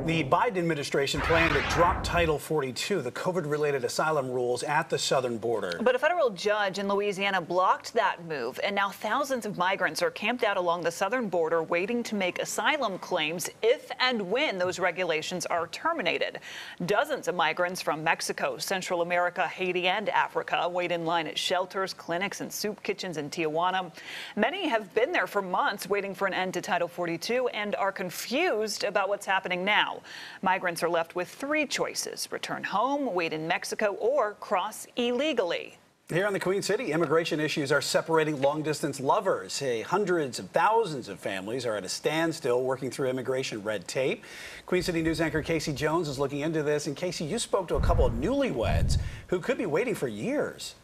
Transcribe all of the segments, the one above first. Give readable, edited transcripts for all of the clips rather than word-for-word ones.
The Biden administration planned to drop Title 42, the COVID-related asylum rules at the southern border. But a federal judge in Louisiana blocked that move, and now thousands of migrants are camped out along the southern border waiting to make asylum claims if and when those regulations are terminated. Dozens of migrants from Mexico, Central America, Haiti, and Africa wait in line at shelters, clinics, and soup kitchens in Tijuana. Many have been there for months waiting for an end to Title 42 and are confused about what's happening now. Migrants are left with three choices: return home, wait in Mexico, or cross illegally. Here in the Queen City, immigration issues are separating long-distance lovers. Hundreds of thousands of families are at a standstill working through immigration red tape. Queen City News anchor Casey Jones is looking into this. And Casey, you spoke to a couple of newlyweds who could be waiting for years.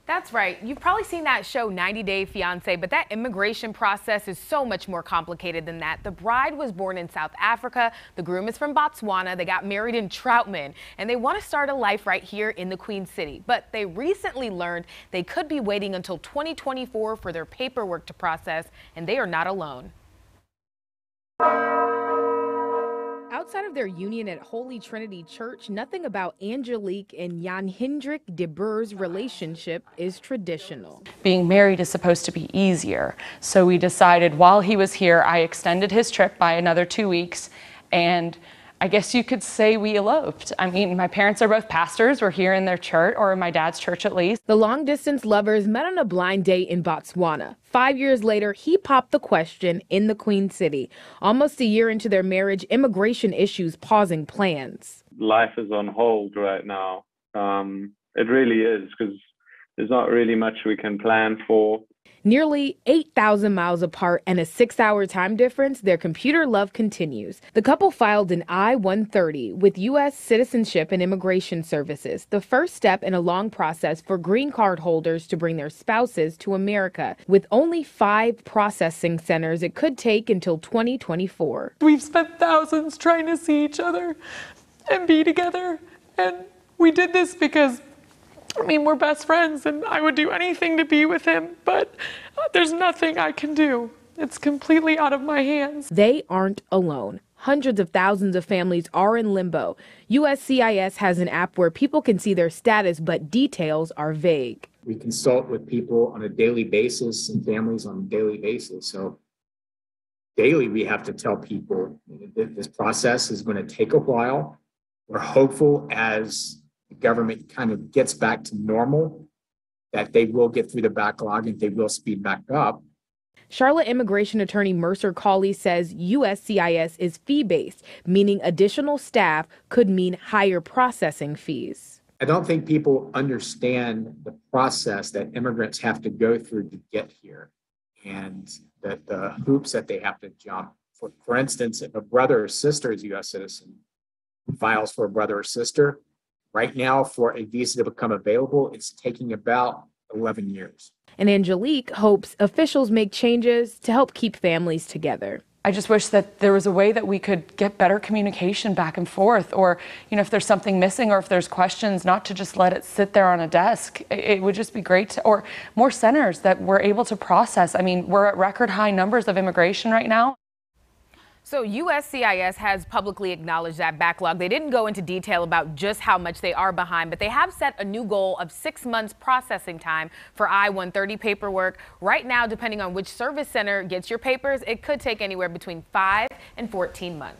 That's right. You've probably seen that show 90 Day Fiancé, but that immigration process is so much more complicated than that. The bride was born in South Africa. The groom is from Botswana. They got married in Troutman, and they want to start a life right here in the Queen City. But they recently learned they could be waiting until 2024 for their paperwork to process, and they are not alone. Outside of their union at Holy Trinity Church, nothing about Angelique and Hendrik de Buhr's relationship is traditional. Being married is supposed to be easier. So we decided while he was here, I extended his trip by another 2 weeks, and I guess you could say we eloped. I mean, my parents are both pastors. We're here in their church, or in my dad's church at least. The long-distance lovers met on a blind date in Botswana. 5 years later, he popped the question in the Queen City. Almost a year into their marriage, immigration issues pausing plans. Life is on hold right now. It really is, because there's not really much we can plan for. Nearly 8,000 miles apart and a 6-hour time difference, their computer love continues. The couple filed an I-130 with U.S. Citizenship and Immigration Services, the first step in a long process for green card holders to bring their spouses to America. With only 5 processing centers, it could take until 2024. We've spent thousands trying to see each other and be together, and we did this because we're best friends, and I would do anything to be with him, but there's nothing I can do. It's completely out of my hands. They aren't alone. Hundreds of thousands of families are in limbo. USCIS has an app where people can see their status, but details are vague. We consult with people on a daily basis and families on a daily basis. So daily, we have to tell people that this process is going to take a while. We're hopeful as the government kind of gets back to normal, that they will get through the backlog and they will speed back up. Charlotte immigration attorney Mercer Cawley says USCIS is fee-based, meaning additional staff could mean higher processing fees. I don't think people understand the process that immigrants have to go through to get here and the hoops that they have to jump. For instance, if a brother or sister is a U.S. citizen, files for a brother or sister, right now, for a visa to become available, it's taking about 11 years. And Angelique hopes officials make changes to help keep families together. I just wish that there was a way that we could get better communication back and forth, or, if there's something missing or if there's questions, not to just let it sit there on a desk. It would just be great to, or more centers that we're able to process. We're at record high numbers of immigration right now. So USCIS has publicly acknowledged that backlog. They didn't go into detail about just how much they are behind, but they have set a new goal of 6 months processing time for I-130 paperwork. Right now, depending on which service center gets your papers, it could take anywhere between 5 and 14 months.